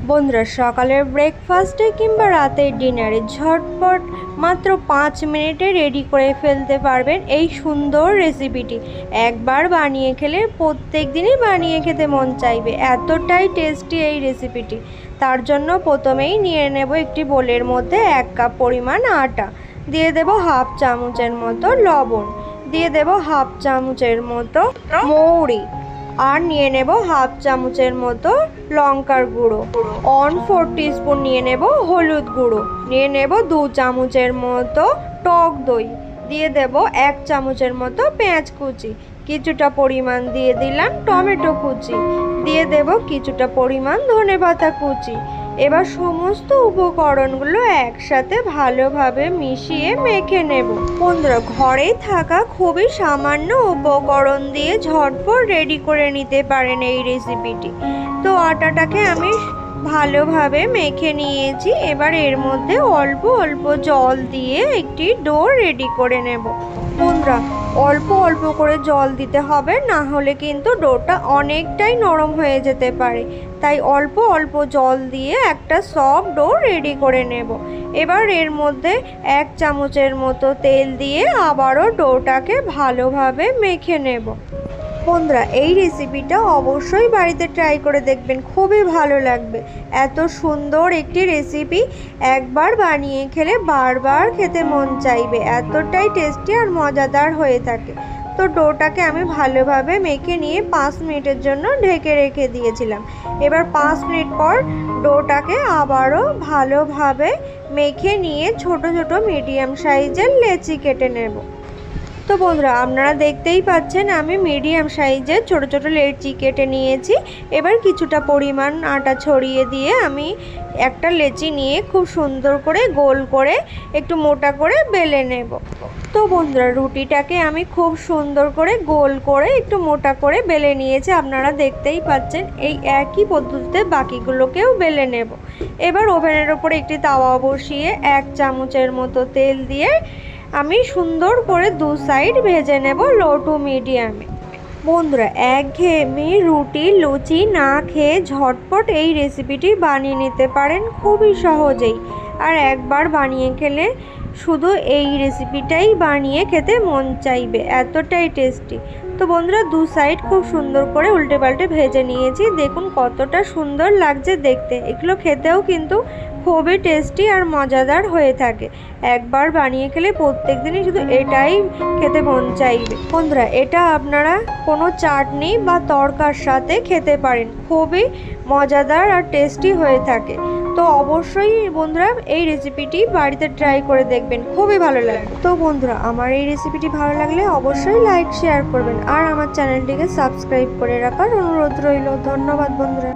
বন্ধুরা, সকালের ব্রেকফাস্টে কিংবা রাতের ডিনারে ঝটপট মাত্র 5 মিনিটে রেডি করে ফেলতে পারবেন এই সুন্দর রেসিপিটি। একবার বানিয়ে খেলে প্রত্যেক দিনই বানিয়ে খেতে মন চাইবে, এতটাই টেস্টি এই রেসিপিটি। তার জন্য প্রথমেই নিয়ে নেব একটি বোলের মধ্যে 1 কাপ পরিমাণ আটা, দিয়ে দেব হাফ চামচের মতো লবণ, দিয়ে দেব হাফ চামচের মতো মৌরি, আর নিয়ে নেব হাফ চামচের মতো লঙ্কার গুঁড়ো, 1/4 টিস্পুন নিয়ে নেব হলুদ গুঁড়ো, নিয়ে নেব 2 চামচের মতো টক দই, দিয়ে দেব 1 চামচের মতো পেঁয়াজ কুচি, কিছুটা পরিমাণ দিয়ে দিলাম টমেটো কুচি, দিয়ে দেব কিছুটা পরিমাণ ধনেপাতা কুচি। এবার সমস্ত উপকরণগুলো একসাথে ভালোভাবে মিশিয়ে মেখে নেব। বন্ধুরা, ঘরেই থাকা খুবই সামান্য উপকরণ দিয়ে ঝটপট রেডি করে নিতে পারেন এই রেসিপিটি। তো আটাটাকে আমি ভালোভাবে মেখে নিয়েছি। এবার এর মধ্যে অল্প অল্প জল দিয়ে একটি ডো রেডি করে নেব। বন্ধুরা, অল্প অল্প করে জল দিতে হবে, না হলে কিন্তু ডোটা অনেকটাই নরম হয়ে যেতে পারে। তাই অল্প অল্প জল দিয়ে একটা সফট ডো রেডি করে নেব। এবার এর মধ্যে 1 চামচের মতো তেল দিয়ে আবারও ডোটাকে ভালোভাবে মেখে নেব। বন্ধুরা, এই রেসিপিটা অবশ্যই বাড়িতে ট্রাই করে দেখবেন, খুবই ভালো লাগবে। এত সুন্দর একটি রেসিপি একবার বানিয়ে খেলে বারবার খেতে মন চাইবে, এতটাই টেস্টি আর মজাদার হয়ে থাকে। তো ডোটাকে আমি ভালোভাবে মেখে নিয়ে 5 মিনিটের জন্য ঢেকে রেখে দিয়েছিলাম। এবার 5 মিনিট পর ডোটাকে আবারও ভালোভাবে মেখে নিয়ে ছোট ছোট মিডিয়াম সাইজের লেচি কেটে নেব। তো বন্ধুরা, আপনারা দেখতেই পাচ্ছেন আমি মিডিয়াম সাইজের ছোট ছোট লেচি কেটে নিয়েছি। এবার কিছুটা পরিমাণ আটা ছড়িয়ে দিয়ে আমি একটা লেচি নিয়ে খুব সুন্দর করে গোল করে একটু মোটা করে বেলে নেব। তো বন্ধুরা, রুটিটাকে আমি খুব সুন্দর করে গোল করে একটু মোটা করে বেলে নিয়েছি, আপনারা দেখতেই পাচ্ছেন। এই একই পদ্ধতিতে বাকিগুলোকেও বেলে নেব। এবার ওভেনের ওপরে একটি তাওয়া বসিয়ে 1 চামচের মতো তেল দিয়ে আমি সুন্দর করে 2 সাইড ভেজে নেব লো টু মিডিয়ামে। বন্ধুরা, একঘেয়েমি রুটি লুচি না খেয়ে ঝটপট এই রেসিপিটি বানিয়ে নিতে পারেন খুবই সহজেই। আর একবার বানিয়ে খেলে শুধু এই রেসিপিটাই বানিয়ে খেতে মন চাইবে, এতটাই টেস্টি। তো বন্ধুরা, 2 সাইড খুব সুন্দর করে উল্টে পাল্টে ভেজে নিয়েছি। দেখুন কতটা সুন্দর লাগছে দেখতে। এগুলো খেতেও কিন্তু খুবই টেস্টি আর মজাদার হয়ে থাকে। একবার বানিয়ে খেলে প্রত্যেক দিনই শুধু এটাই খেতে মন চাইবে। বন্ধুরা, এটা আপনারা কোনো চাটনি বা তরকার সাথে খেতে পারেন, খুবই মজাদার আর টেস্টি হয়ে থাকে। তো অবশ্যই বন্ধুরা, এই রেসিপিটি বাড়িতে ট্রাই করে দেখবেন, খুবই ভালো লাগবে। তো বন্ধুরা, আমার এই রেসিপিটি ভালো লাগলে অবশ্যই লাইক শেয়ার করবেন আর আমার চ্যানেলটিকে সাবস্ক্রাইব করে রাখার অনুরোধ রইল। ধন্যবাদ বন্ধুরা।